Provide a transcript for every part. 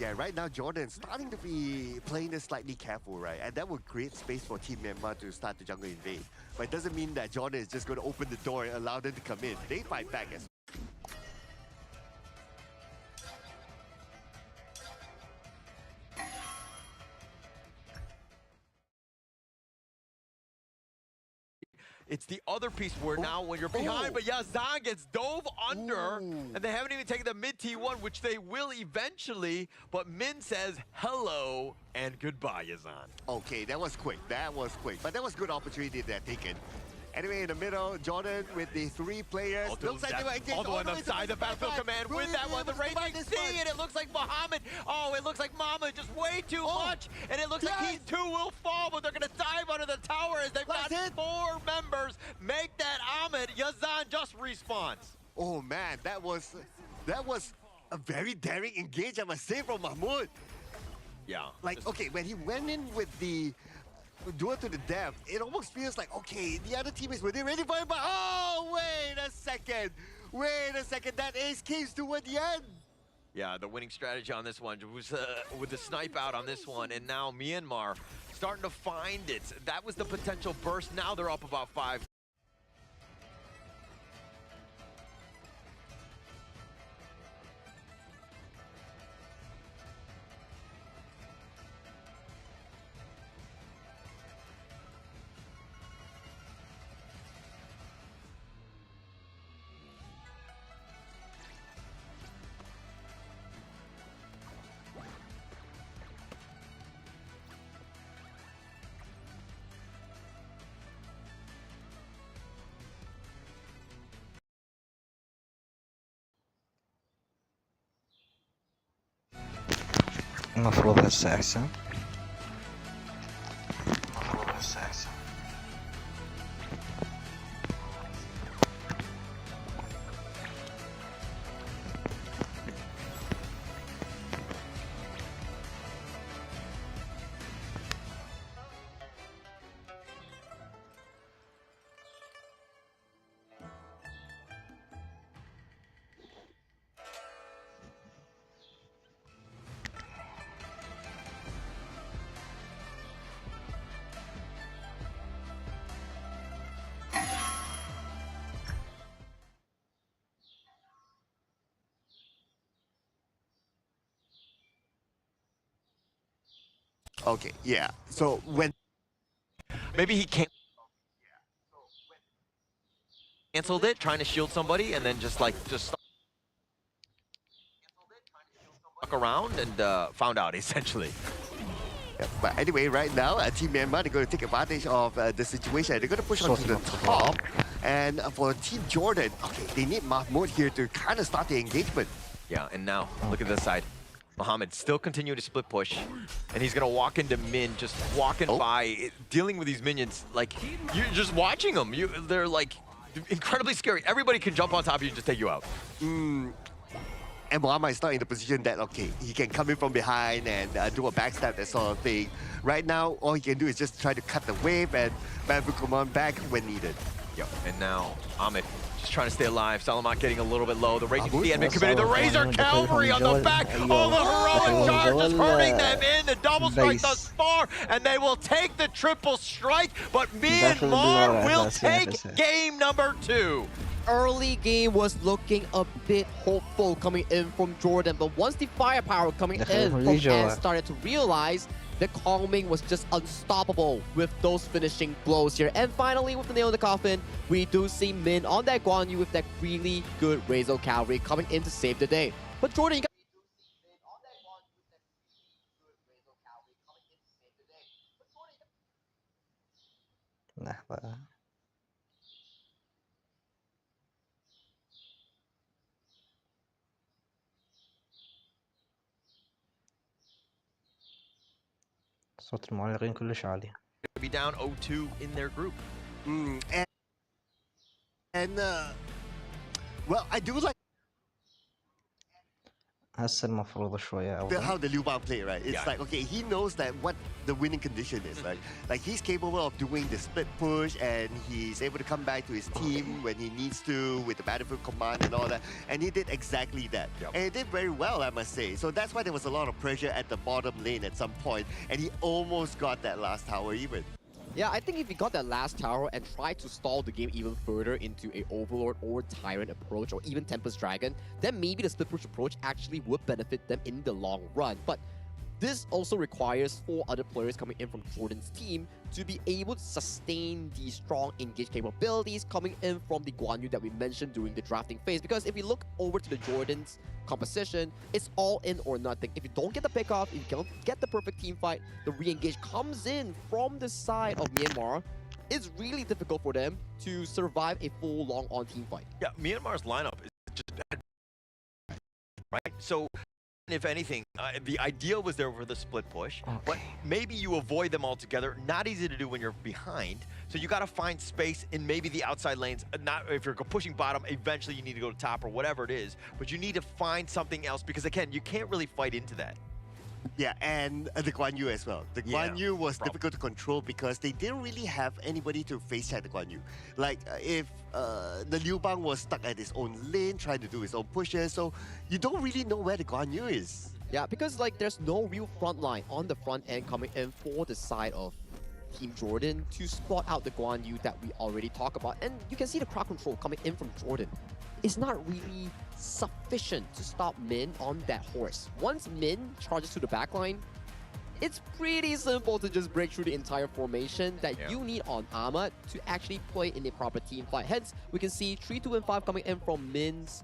yeah, right now Jordan's starting to be playing this slightly careful, right? And that will create space for Team Myanmar to start the jungle invade. But it doesn't mean that Jordan is just going to open the door and allow them to come in. They fight back as It's the other piece where now when you're behind, but Yazan gets dove under, and they haven't even taken the mid T1, which they will eventually, but Min says hello and goodbye, Yazan. okay, that was quick. That was quick. But that was good opportunity they're taken. Anyway, in the middle, Jordan with the 3 players. Looks like they were engaged all the way on the side of the Battlefield Command with that one. The Raging Sea, and it looks like Muhammad. Oh, it looks like Mama just way too much. And it looks like these 2 will fall, but they're going to dive under the tower as they've got 4 members. Make that Ahmed. Yazan just respawns. Oh man, that was a very daring engage, I must say, from Mahmoud. Yeah. Like, okay, when he went in with the duel to the death, it almost feels like, okay, the other teammates were they ready for it, but oh, wait a second, that ace came toward the end. Yeah, the winning strategy on this one was with the snipe out on this one, and now Myanmar starting to find it. That was the potential burst. Now they're up about 5. المفروض هسه أحسن. Okay, yeah. So when Maybe he can't canceled it, trying to shield somebody, and then just stuck around and found out essentially. yeah, but anyway, right now, Team Myanmar, they're going to take advantage of the situation. They're going to push onto the top. And for Team Jordan, okay, they need Mahmoud here to kind of start the engagement. Yeah, and now look at this side. Muhammad still continue to split push, and he's gonna walk into Min, just walking by, dealing with these minions. Like, you're just watching them. They're like incredibly scary. Everybody can jump on top of you and just take you out. And Muhammad is not in the position that, okay, he can come in from behind and do a backstab, that sort of thing. Right now, all he can do is just try to cut the wave and Battlefield Command back when needed. Yep, and now Ahmed just trying to stay alive. Salamat getting a little bit low. The Raging Sea admin committed the Razor Cavalry on the back. Oh, the heroic charge just hurting them in. The double strike thus far, and they will take the triple strike, but Myanmar will take game number 2. Early game was looking a bit hopeful coming in from Jordan, but once the firepower coming in from Ant started to realize the calming was just unstoppable with those finishing blows here. And finally, with the nail in the coffin, we do see Min on that Guan Yu with that really good Razor Cavalry coming in to save the day. But Jordan, you got لحظة. صوت المعلقين كلش عالي. Be down 0-2 in their group. Well, I do like هسه المفروض شوية how أفضل. the Liu Bao play, right? It's Yeah. like, okay, he knows that what the winning condition is, right? Like he's capable of doing the split push and he's able to come back to his team when he needs to with the battlefield command and all that. And he did exactly that. Yep. And he did very well, I must say. So that's why there was a lot of pressure at the bottom lane at some point, and he almost got that last tower even. Yeah, I think if he got that last tower and tried to stall the game even further into a Overlord or Tyrant approach or even Tempest Dragon, then maybe the split push approach actually would benefit them in the long run. But this also requires 4 other players coming in from Jordan's team to be able to sustain the strong engage capabilities coming in from the Guan Yu that we mentioned during the drafting phase. Because if we look over to the Jordan's composition, it's all in or nothing. If you don't get the pick off, if you don't get the perfect team fight, the re-engage comes in from the side of Myanmar. It's really difficult for them to survive a full long-on team fight. Yeah, Myanmar's lineup is just bad, right? So, if anything, the idea was there for the split push, but maybe you avoid them altogether. Not easy to do when you're behind. So you got to find space in maybe the outside lanes. Not if you're pushing bottom, eventually you need to go to top or whatever it is. But you need to find something else because again, you can't really fight into that. Yeah, and the Guan Yu as well. The Guan Yu was difficult to control because they didn't really have anybody to face check the Guan Yu. Like, if the Liu Bang was stuck at his own lane, trying to do his own pushes, so you don't really know where the Guan Yu is. Yeah, because like there's no real front line on the front end coming in for the side of Team Jordan to spot out the Guan Yu that we already talked about. And you can see the crowd control coming in from Jordan. It's not really sufficient to stop Min on that horse. Once Min charges to the backline, it's pretty simple to just break through the entire formation that you need on Ahmad to actually play in a proper team fight. Hence, we can see 3, 2, and 5 coming in from Min's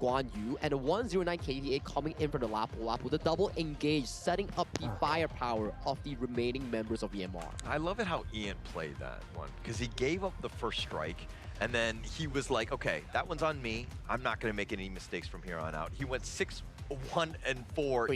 Guan Yu and a 109 KDA coming in from the Lapu. The double engage, setting up the firepower of the remaining members of EMR. I love it how Ian played that one because he gave up the first strike and then he was like, okay, that one's on me. I'm not going to make any mistakes from here on out. He went 6, 1, and 4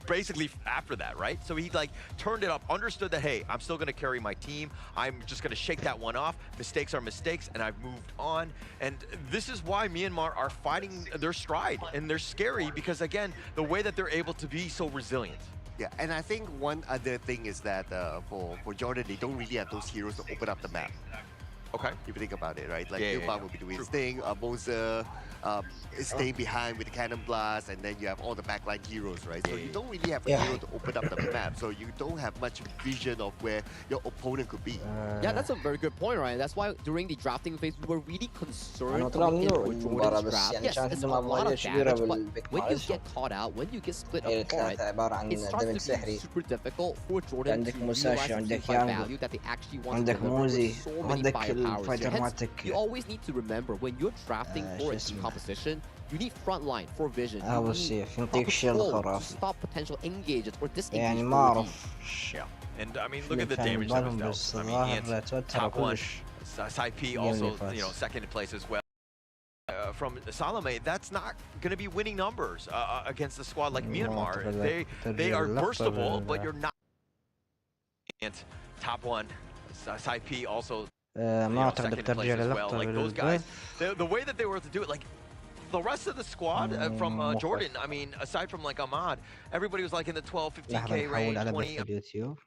basically after that, right? So he like turned it up, understood that, hey, I'm still going to carry my team. I'm just going to shake that one off. Mistakes are mistakes, and I've moved on. And this is why Myanmar are fighting their stride, and they're scary because, again, the way that they're able to be so resilient. Yeah, and I think one other thing is that for Jordan, they don't really have those heroes to open up the map. Okay. If you think about it, right? Like Liu Bang will be doing his thing, Moza is staying behind with the cannon blast, and then you have all the backline heroes, right? So you don't really have a hero to open up the map, so you don't have much vision of where your opponent could be. Yeah, that's a very good point, Ryan. That's why during the drafting phase, we were really concerned coming in for Jordan's draft. Yes, it's a lot of damage, but when you get caught out, when you get split apart, it starts to be super difficult for Jordan to realize the value that they actually want to deliver with so many firepowers. Hence, you always need to remember, when you're drafting for a team composition, you need frontline for vision. You need control to stop potential engages or disengages. Yeah, and I mean, look at the damage that was dealt. I mean, Ian's top 1, Saipi also, you know, second in place as well. From Salome, that's not going to be winning numbers against a squad like Myanmar. They are burstable, but you're not. And top 1, Saipi also. ما أعتقد بترجع للقطة Like those guys, the way that they were to do it, like the rest of the squad from Jordan, I mean, aside from like Ahmad, everybody was like in the 12, 15K range, 20. اليوتيوب.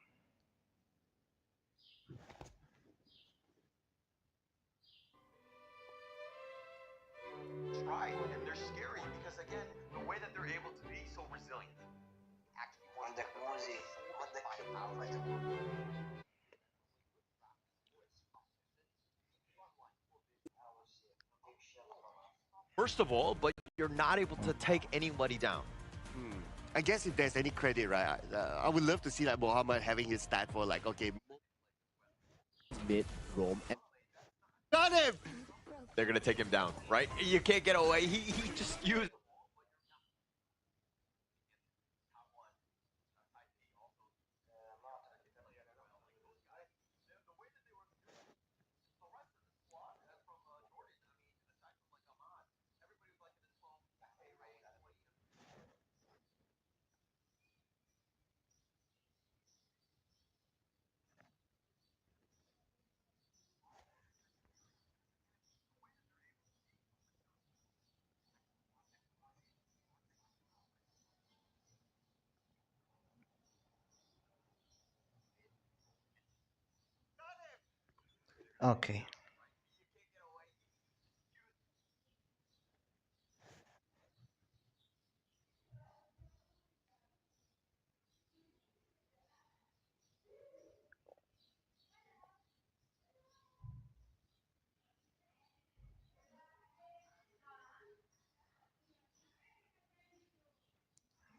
Right, and they're scary because again, the way that they're able to be so resilient. First of all, but you're not able to take anybody down. I guess if there's any credit, right, I would love to see like Mohammed having his stat for like, okay, Mid, roam, and got him! They're gonna take him down, right? You can't get away. He just used. اوكي.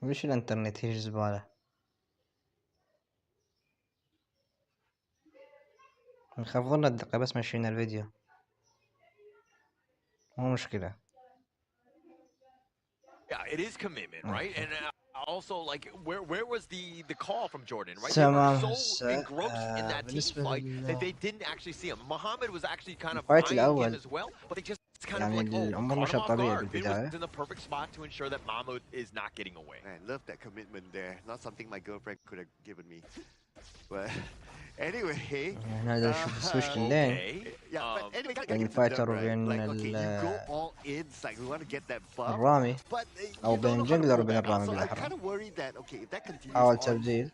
وش الانترنت هي زبالة. نخفضنا الدقة بس مشينا الفيديو، مو مشكلة. Yeah, it is commitment, right? And also, like, where was the call from Jordan, right? They were تمام. so هسه engrossed in that team بالنسبة fight that they didn't actually see him. Muhammad was actually kind of الفايت eyeing him الأول as well, but they just kind يعني of like, oh, الأمور caught him مشت off طبيعي guard. Min was بالبداية. in the perfect spot to ensure that Mahmoud is not getting away. Man, love that commitment there. Not something my girlfriend could have given me. But anyway, هنا نشوف السويتش لللين. yeah, but anyway, gotta بين get the الفايتر dub, right? وبين Like, okay, you go all in, it's like we want to get that buff, الرامي but أو you don't بين know how to الجنجلر pull وبين that off. الرامي So I'm بالأحرى. kind of worried that okay, if that continues حاول on, تبديل.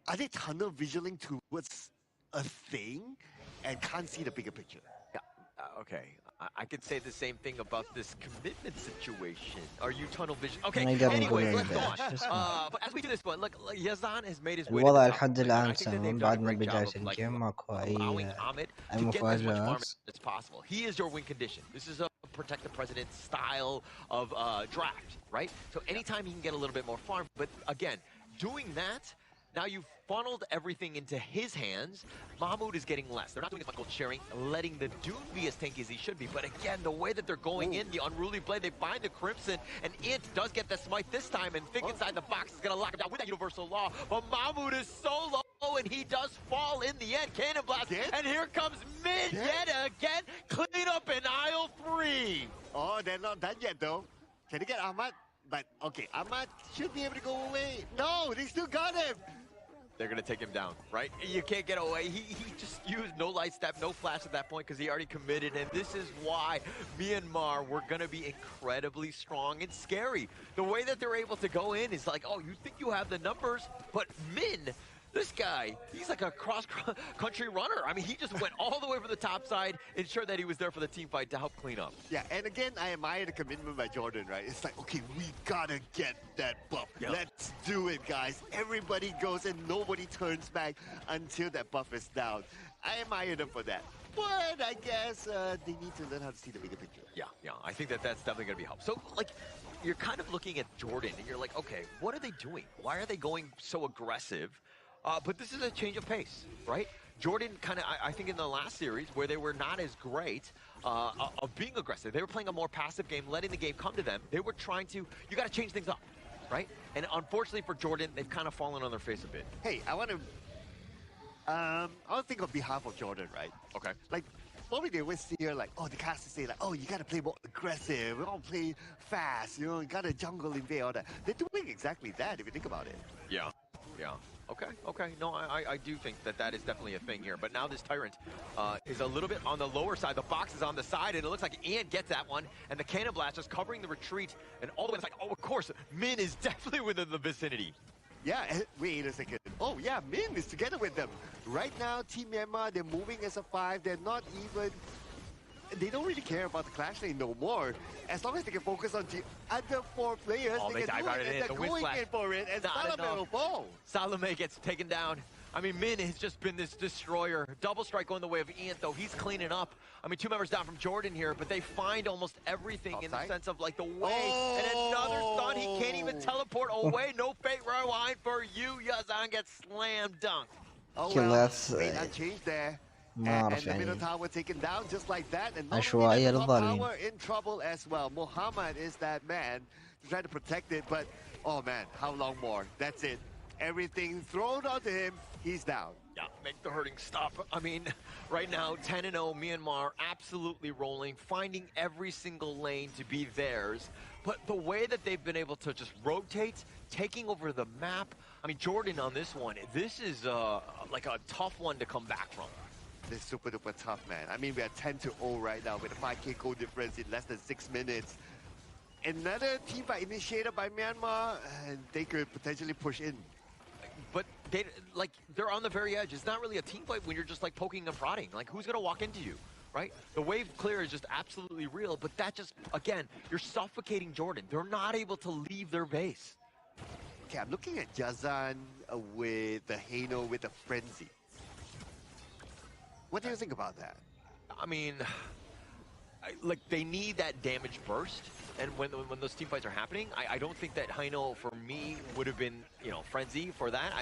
are they tunnel visioning towards a thing and can't see the bigger picture? Yeah, okay. I could say the same thing about this commitment situation. Are you tunnel vision? Okay, anyways, let's go on. But as we do this one, look, Yazan has made his way to the الوضع top. لحد I الآن think that they've سلام done a بعد ما great job بداية of like الجيم ماكو allowing Ahmed أي to get as much farm مفاجآت. as possible. He is your win condition. This is a protect the president style of draft, right? So anytime he can get a little bit more farm, but again, doing that, now you've funneled everything into his hands. Mahmoud is getting less. They're not doing as much gold sharing, letting the Dune be as tanky as he should be. But again, the way that they're going in, the unruly blade, they find the Crimson, and Int does get the smite this time, and Fig inside the box is going to lock him down with that universal law. But Mahmoud is so low, and he does fall in the end. Cannon blast, and here comes Mid yet again. Clean up in aisle 3. Oh, they're not done yet, though. Can they get Ahmad? But, okay, Ahmad should be able to go away. No, they still got him. They're going to take him down, right? You can't get away. He just used no light step, no flash at that point because he already committed. And this is why Myanmar were going to be incredibly strong and scary. The way that they're able to go in is like, oh, you think you have the numbers, but Min, this guy, he's like a cross-country runner. I mean, he just went all the way from the top side, ensured that he was there for the team fight to help clean up. Yeah, and again, I admire the commitment by Jordan, right? It's like, okay, we gotta get that buff. Yep. Let's do it, guys. Everybody goes and nobody turns back until that buff is down. I admire them for that. But I guess they need to learn how to see the bigger picture. Yeah, I think that that's definitely going to be helpful. So, like, you're kind of looking at Jordan, and you're like, okay, what are they doing? Why are they going so aggressive? But this is a change of pace, right? Jordan kind of, I think in the last series where they were not as great of being aggressive, they were playing a more passive game, letting the game come to them. They were trying to, you got to change things up, right? And unfortunately for Jordan, they've kind of fallen on their face a bit. Hey, I want to think on behalf of Jordan, right? Okay. Like, probably they always hear like, oh, the cast say like, oh, you got to play more aggressive, we don't play fast, you know, you got to jungle invade, all that. They're doing exactly that if you think about it. Yeah. Okay. No, I do think that that is definitely a thing here. But now this Tyrant is a little bit on the lower side. The box is on the side, and it looks like Ian gets that one. And the Cannon Blast is covering the retreat. And all the way inside. Oh, of course, Min is definitely within the vicinity. Yeah, wait a second. Oh, yeah, Min is together with them. Right now, Team Myanmar, they're moving as a 5. They're not even... They don't really care about the clash lane no more. As long as they can focus on the other 4 players, they can do it, and they're going in for it, and Salome will fall. Salome gets taken down. I mean, Min has just been this destroyer. Double strike going the way of Ian, though. He's cleaning up. I mean, 2 members down from Jordan here, but they find almost everything in the sense of, like, the way. And another stun. He can't even teleport away. No fate rewind for you. Yazan gets slam dunked. Oh, well, may not change there. And the middle tower taken down just like that. And not only the top tower in trouble as well. Muhammad is that man to try to protect it, but, oh, man, how long more? That's it. Everything thrown onto him. He's down. Yeah, make the hurting stop. I mean, right now, 10-0, Myanmar absolutely rolling, finding every single lane to be theirs. But the way that they've been able to just rotate, taking over the map, I mean, Jordan on this one, this is like a tough one to come back from. This is super duper tough, man. I mean, we are 10-0 right now with a 5k goal difference in less than 6 minutes. Another team fight initiated by Myanmar, and they could potentially push in. But they're on the very edge. It's not really a team fight when you're just like poking and prodding. Like, who's gonna walk into you, right? The wave clear is just absolutely real, but that just, again, you're suffocating Jordan. They're not able to leave their base. Okay, I'm looking at Yazan with the Hano with the Frenzy. What do you think about that? I mean, like, they need that damage burst, and when those team fights are happening, I don't think that Hino, for me, would have been, you know, Frenzy for that.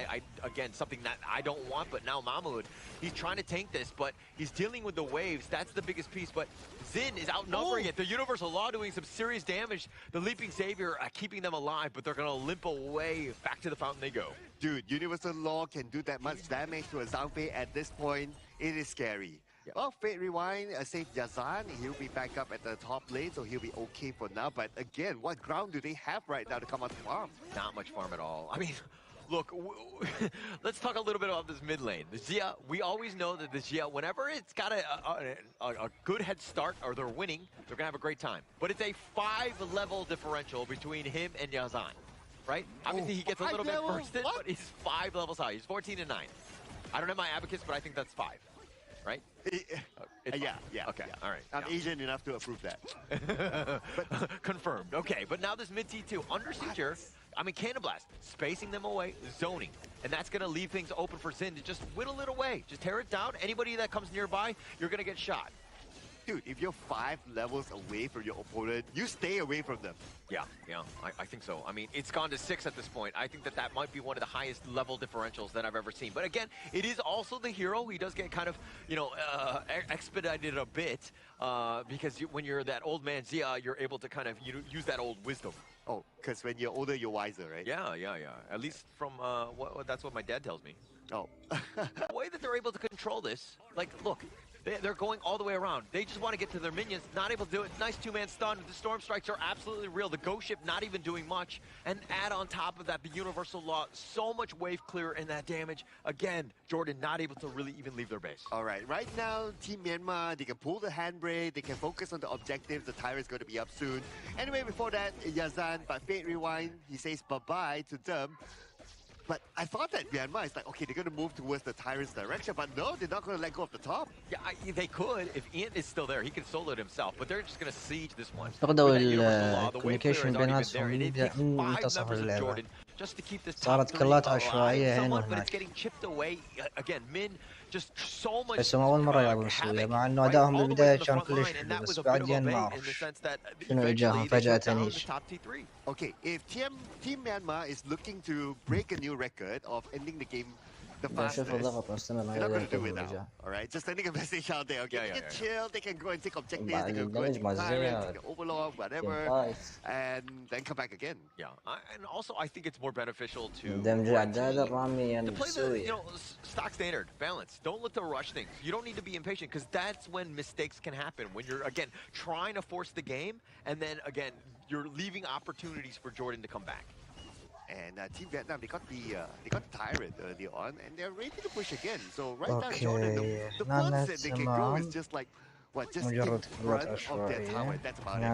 Again, something that I don't want, but now Mahmoud, he's trying to tank this, but he's dealing with the waves. That's the biggest piece, but Zin is outnumbering it. The Universal Law doing some serious damage. The Leaping Savior keeping them alive, but they're going to limp away. Back to the fountain they go. Dude, Universal Law can do that much damage to a Zhangfei at this point. It is scary. Yeah. Well, Fate Rewind saved Yazan. He'll be back up at the top lane, so he'll be okay for now. But again, what ground do they have right now to come out to farm? Not much farm at all. I mean, look, let's talk a little bit about this mid lane. The Xia, we always know that the Xia, whenever it's got a good head start or they're winning, they're going to have a great time. But it's a 5-level differential between him and Yazan, right? Obviously, he gets a little bit bursted, but he's 5 levels high. He's 14 and 9. I don't have my advocates, but I think that's 5. Right? Yeah. Okay, yeah. all right. I'm Asian enough to approve that. But confirmed. Okay, but now this mid T2 under siege. I mean, Cannon Blast, spacing them away, zoning. And that's going to leave things open for Zin to just whittle it away. Just tear it down. Anybody that comes nearby, you're going to get shot. Dude, if you're 5 levels away from your opponent, you stay away from them. Yeah, I think so. I mean, it's gone to 6 at this point. I think that might be one of the highest level differentials that I've ever seen. But again, it is also the hero. He does get kind of, you know, expedited a bit because when you're that old man Xia, you're able to kind of use that old wisdom. Oh, because when you're older, you're wiser, right? Yeah. At least from that's what my dad tells me. Oh. The way that they're able to control this, like, look, they're going all the way around. They just want to get to their minions, not able to do it. Nice 2-man stun. The Storm Strikes are absolutely real. The Ghost Ship not even doing much. And add on top of that, the Universal Law, so much wave clear in that damage. Again, Jordan not able to really even leave their base. All right, right now, Team Myanmar, they can pull the handbrake, they can focus on the objectives. The Tyrant's going to be up soon. Anyway, before that, Yazan, but Fate Rewind, he says bye-bye to them. But I thought that Myanmar is like, okay, they're going to move towards the Tyrant's direction, but no, they're not going to let go of the top. Yeah, they could. If Ian is still there, he can solo it himself, but they're just going to siege this one. فقدوا الكوميونيكيشن بيناتهم من منتصف اللعبة. صارت كلات عشوائية هنا وهناك. بس هم أول مرة يلعبون سوريا مع إنه أدائهم بالبداية كان كلش حلو بس بعدين ما أعرف شنو إجاهم فجأة هيج. Okay, if Team Myanmar is looking to break a new record of ending the game the fastest, they're not going to do it now. All right, just sending a message out there. Okay, they can chill, they can go and take objectives, they can go and take Tyrants, take Overlord, whatever, and then come back again. Yeah, and also I think it's more beneficial to play the stock standard balance. Don't look to rush things. You don't need to be impatient because that's when mistakes can happen. When you're again trying to force the game, and then again you're leaving opportunities for Jordan to come back. And Team Vietnam, they got the Tyrant early on, and they're ready to push again. So right now, Jordan, the furthest that they can go is just like, what, just in front of their tower. That's about it.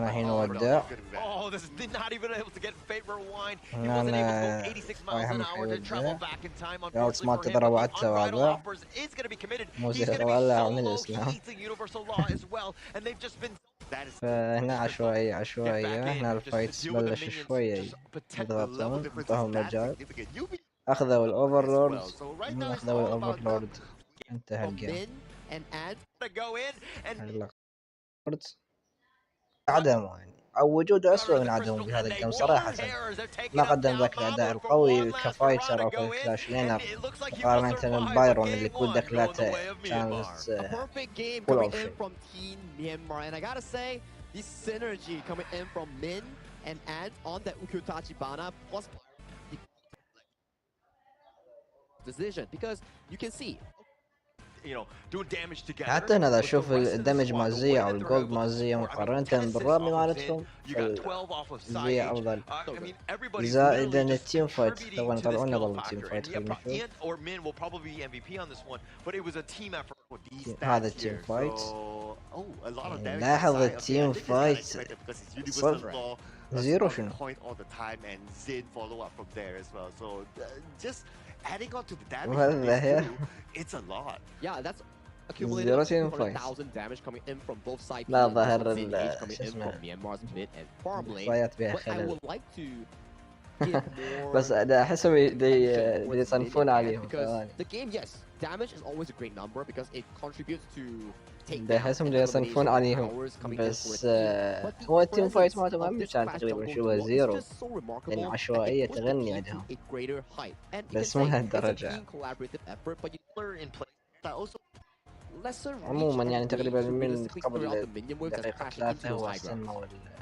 Oh, this is not even able to get Fate Rewind. He wasn't able to go 86 miles an hour to travel back in time. Unfortunately for him, Unbridled Offers is going to be committed. He's going to be solo. He needs a Universal Law as well, and they've just been... فهنا عشوائية هنا الفايت بلش شوية يضغطون انتهوا المجال أخذوا الأوفرلورد انتهى الجيم عدمه يعني أو وجوده أسوأ من عدمه بهذا الجيم صراحة ما قدم ذاك الأداء القوي كفايتر أو كلاش لينر مقارنة من بايرون اللي كل دخلاته كانت فول أوبشن. And I gotta say, this synergy coming in from Min and Ant on that Ukyotachi Bana plus decision because you can see حتى أنا إذا أشوف الدمج مع زيا أو الجولد مع زيا مقارنة بالرامي مالتهم زيا أفضل زائد إن التيم فايت طبعا طلعونا والله التيم فايت هذا التيم فايت لاحظ التيم فايت صفر زيرو شنو adding on to the damage Well, that they yeah. do, it's a lot. Yeah, that's accumulated 0 team fights. 200,000 damage coming in from both sides. لا teams. ظهر This one ال- coming شو in اسمه from Myanmar's mid and farm lane. الفايت بها But I خلل. would like to give more بس أنا أحسهم attention towards يصنفون mid and عليهم because ثواني. the game, yes, damage is always a great number because it contributes to take ده أحسهم يصنفون عليهم بس هو التيم فايت مالتهم هم كان تقريبا شبه زيرو لأن عشوائية تغني عندهم بس مو لهالدرجة. عموما يعني تقريبا من قبل دقيقة 3 هو سموا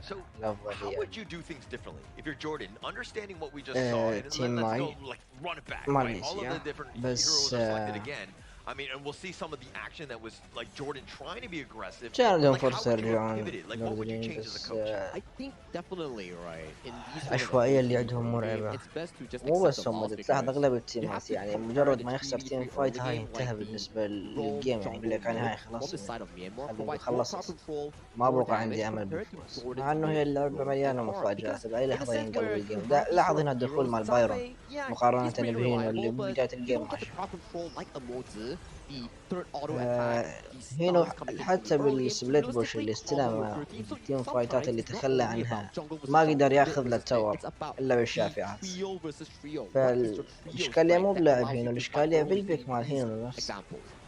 So, الأفضل how would you do things differently if you're Jordan, understanding what we just saw, and team let's ماي go like run it back, ما right? All of the نسي different بس heroes are selected again. I mean, and we'll see some of the action that was like Jordan trying to be aggressive. كان عندهم Like, how فرصة would you have يرجعون pivoted? Like, what would you change as a بس coach? I think definitely right. In these العشوائية اللي عندهم مرعبة. it's best to just مو accept بس the هم loss تلاحظ because اغلب you التيمات have to يعني try مجرد to ما يخسر achieve تيم the فايت early هاي game انتهى like بالنسبة the للجيم يعني يقول لك انا هاي خلاص on this side of Myanmar خلينا provides more خلص crowd control, ما more بقى damage عندي امل compared to بالفوز Jordan's مع انه هي mid اللعبة role مليانة so far. مفاجآت Because بأي in a لحظة sense ينقلب where الجيم you have لاحظ these هنا sort of الدخول heroes مال in بايرون some way, yeah, مقارنة he's very بهينو اللي reliable, but ببداية you الجيم don't get the عشان crowd control like a Mozi, the third auto attack, the هينو stuns coming in from حتى the early game to بالسبليت بوش realistically اللي combo with استلم your team. So التيم فايتات sometimes اللي it's not تخلى only عنها about jungle versus ما قدر jungle, ياخذ mid versus mid. للتور It's about الا the بالشافعات. trio versus trio. What is your trio فالإشكالية strength مو that بلاعب allows هينو، you to fight الإشكالية early بالبيك in مال these هينو نفسه. examples.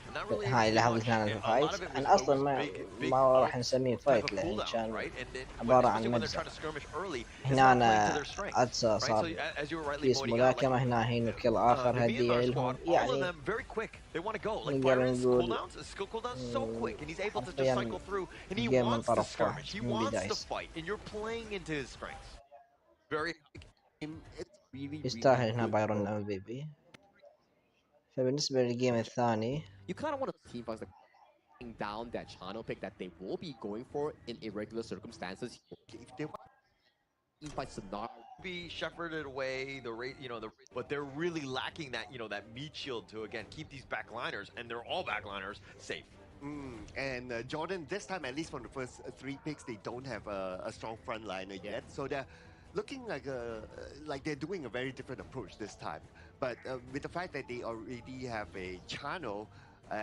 I'm not really able هاي to do لاحظت much. هنا A lot الفايت of it was أنا أصلا was ما big ما راح ults نسميه type فايت of لأن cooldown, كان right? And then عبارة especially عن when they're trying مجزرة. to skirmish early, it's هنا not playing to أنا their strengths, أدسى right? So صار as you were rightly كيس pointing out, like ملاكمة هنا هينو كيل آخر the هدية Myanmar لهم squad, all of يعني them very quick. They want to go. Like نقدر Byron's نقول cooldowns, his skill cooldowns, so quick, and he's able to just حرفيا cycle through. And he جيم من wants to طرف واحد skirmish. He من wants to بداية fight, and you're playing into his strengths. Very. It's really يستاهل هنا good بايرون for- MVP. فبالنسبة للجيم الثاني you kind of want to team fights like down that channel pick that they will be going for in irregular circumstances. If they want Team fight scenario. Be shepherded away but they're really lacking that that meat shield to again keep these backliners, and they're all backliners, safe. and Jordan, this time at least from the first 3 picks, they don't have a strong frontliner yet, so they're looking like they're doing a very different approach this time. But with the fact that they already have a channel,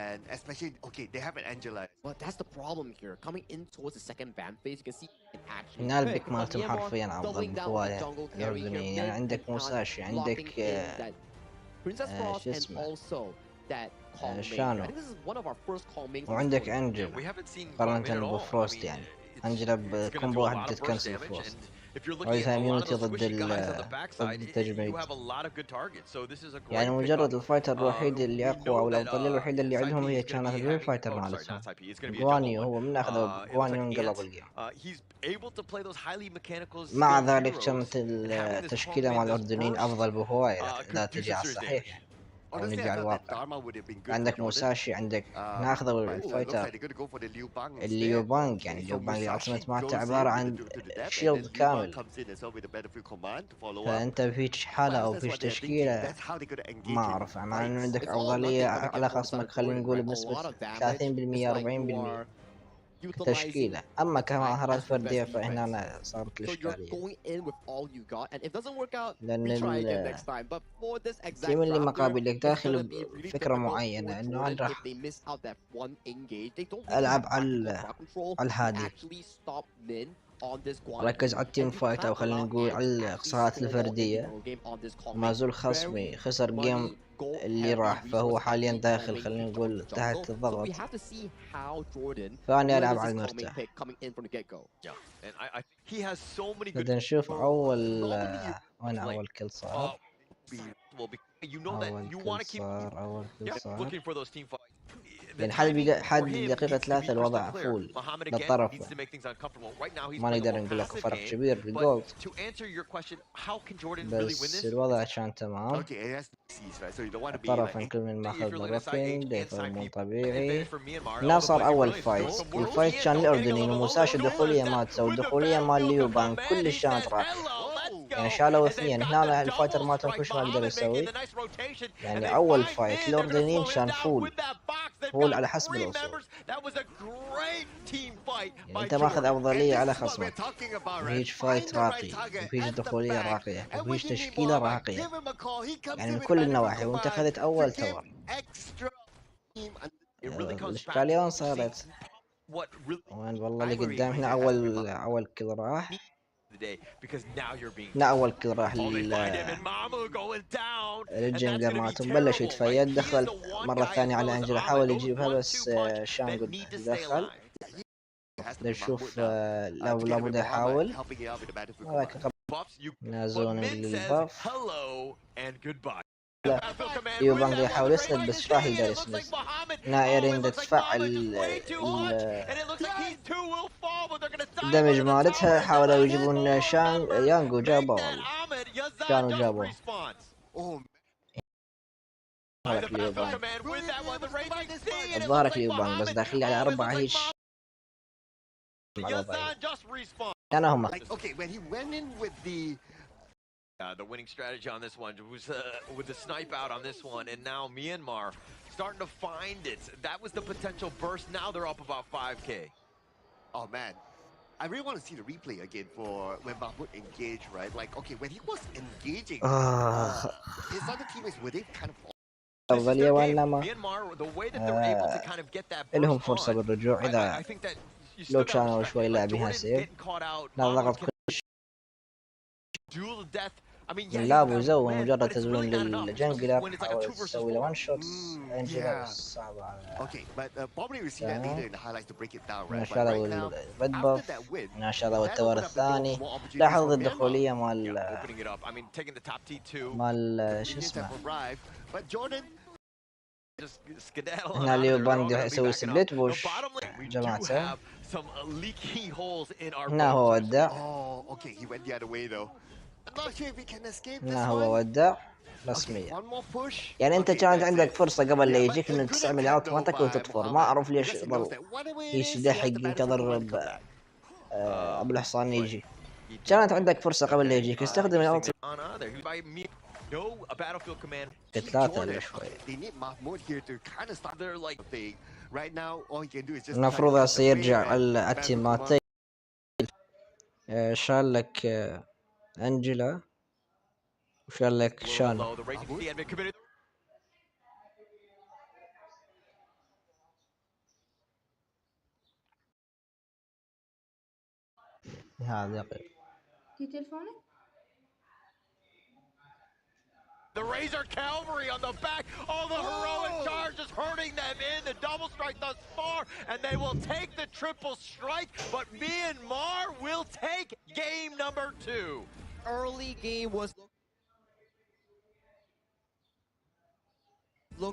and especially they have an Angela. But that's the problem here. Coming in towards the second ban phase, you can see in action. هنا البيك مالتهم حرفيا أفضل بهواية الأردنيين. يعني عندك موساشي، عندك Princess Frost شو and اسمه also that calm شانو. I think this is one of our first calming. وعندك We أنجل haven't seen مقارنة Calm at all. I بفروست mean, يعني it's أنجلا gonna بكومبو do a واحد lot of burst تتكنسل damage, فروست. and if you're looking وعايزها at a lot of immunity those ضد squishy guys on the ضد backside, التجميد. you have a lot of good targets. So this is a great يعني مجرد pickup. الفايتر الوحيد اللي We أقوى know أو that الأفضلية الوحيدة اللي عندهم هي Saipi is gonna كانت be الريل having فايتر sorry, مالتهم not Saipi, it's gonna be a jungle جوانيو. one. هو من أخذه It looks جوانيو like انقلب Ant. الجيم. He's able to play those highly mechanical مع skilled ذلك heroes, كانت and having this التشكيلة calm مع in this الأردنيين burst, أفضل بهواية إذا could do تجي some على serious الصحيح damage. أو Honestly, نجي I على thought that الواقع. Dharma would have been good for عندك Jordan. موساشي، عندك ناخذ But looks like الفايتر they're going to go for the Liu Bang الليو instead. بانج. يعني So الليو بانج Musashi العاصمة goes مالته in عبارة with عن the to the depth, and then شيلد Liu Bang كامل. comes in as well with a battlefield command to follow up. فأنت فيش حالة أو That's فيش what they're thinking. تشكيلة That's how they're going to engage ما in أعرف. مع إنه fights. عندك It's all أفضلية nothing coming على in from خصمك، side خلينا Jordan, نقول right? A بنسبة lot of damage. 30% It's like you 40% are utilizing كتشكيلة. أما the time كمهارات as your فردية best فهنا defense. أنا صارت So you're الإشكالية. going in with all you got, and if it doesn't work out, لأن we try again next time. But for this exact التيم اللي raptor, مقابلك it's داخل gonna be really بفكرة difficult معينة for إنه Jordan أنا if راح they miss out that one engage. They don't really ألعب have على practical crowd control الهادي، to actually stop Min on this Guan. ركز على التيم فايت أو خلينا نقول على الإقصاءات الفردية. ما زال خصمي خسر جيم اللي راح، فهو حاليا داخل خلينا نقول تحت الضغط، فأنا ألعب على المرتاح. بدنا نشوف أول وين أول كل صار. أول كل صار يعني حد دقيقة 3 الوضع فول للطرف، ما نقدر نقول لك فرق كبير بالجولد، بس الوضع كان تمام. الطرف كل من ماخذ بروكين ديفر مو طبيعي. هنا صار أول فايت. الفايت كان الأردنيين وموساشي الدخولية مالته والدخولية مال ليو بانج كلش كانت رايحة، يعني شالوا اثنين. هنا الفايتر مالتهم كلش ما قدر يسوي. يعني أول فايت الأردنيين كان فول على حسب الوصول. That was a great team fight by انت ماخذ افضليه على And this is what we're خصمك. talking about, right? بيج Find فايت the right راقي، target وبيج at the دخوليه back. راقيه، And when وبيج you need تشكيله Muhammad, راقيه. give him a call. He comes يعني in with كل magnificent النواحي، وانت command اخذت to اول give تور. extra team It really comes back الاشكاليون to صارت. what really وين والله اللي rivalry قدام هنا Razor has with اول كل راح. today because now you're being لا اول كل راح oh they find him and Mamu going down and that's الجنجر gonna be مالتهم بلش terrible right يتفيد. he is دخل the one مرة guy as ثانية well على as انجلا، Ahmed حاول those يجيبها 1-2 بس punch شان that قد need to stay دخل. alive has to نشوف to get لابد him يحاول. Muhammad, helping it out with the battlefield ولكن command. buffs you but ينازلون Min says للباف. hello and goodbye لا Battlefield command ليو with بانج that one يحاول the يسند great بس ايش راح legacy يقدر and it looks like يسند. Muhammad نائرين it looks like تدفع Muhammad just way too much and it looks like these two will fall but they're gonna die الدمج under the tower مالتها. and حاولوا then يجيبون شان يانجو make جابوا that والله. Ahmed Yazan كانوا just جابوا. response Oh, by the ظهرك ليو Battlefield بانج. command with that one the raging sea and it looks ظهرك like ليو بانج بس Muhammad داخل على أربعة هيك. Yazan just response أنا هم. like, okay, when he went in with the the winning strategy on this one was with the snipe out on this one, and now Myanmar starting to find it. That was the potential burst. Now they're up about 5K. oh man, I really want to see the replay again for when Mahmoud engaged, right? Like, okay, when he was engaging, his other teammates were they kind of This is أفضلية their game. وإنما Myanmar, the way that they're able to kind of get that burst لهم فرصة on, بالرجوع إذا I think that you لو still got كانوا respect. شوي Like لاعبينها Jordan سيف. getting caught out. لا Mahmoud ضغط can duel to death. I mean, yeah, من he's لابو about to زو win, مجرد but it's تزوين really not enough, especially للجنجلر. when it's like a حاول 2 versus تسوي له 4. وان شوتس انجلا yeah. بس صعبة على. Okay, but probably we'll see that later in the highlights to break it down, right? But ناشروا right now, الريد after باف. that win, ناشروا that التور opened up the door for الثاني. more opportunities لاحظ for Myanmar. الدخولية Yeah, مال opening it up. I mean, taking the top T2. مال شو Convenience اسمه. have arrived, but Jordan Just skedaddle هنا out of ليو there. They're all بانج gonna be يسوي backing up. سبليت The بوش bottom lane, we do جماعته. have some leaky holes in our هنا هو bones. ودع. oh, okay, he went the other way though. I'm not sure if he can escape this هنا هو one. ودع Okay, رسميا. one more push. يعني انت Okay, كانت that's عندك it. فرصة قبل لا Yeah, يجيك but انك good تستعمل attempt اوت though مالتك by وتطفر. ما Muhammad, اعرف ليش because he knows ظل that whatever it is, he يشدح has the battlefield ينتظر command to come back. ابو الحصان يجي. كانت عندك فرصة قبل لا يجيك استخدم الاوت. No, a battlefield command. ثلاثة الا شوي. They need Mahmoud here to kind of start their like thing. Right now, all he can do is just. المفروض هسه يرجع التيم مالته. شال لك انجلا وشال لك شان. هذا يقل. The Razor Cavalry on the back, all the heroic charge is hurting them in the double strike thus far, and they will take the triple strike, but Myanmar will take game number 2. Early game was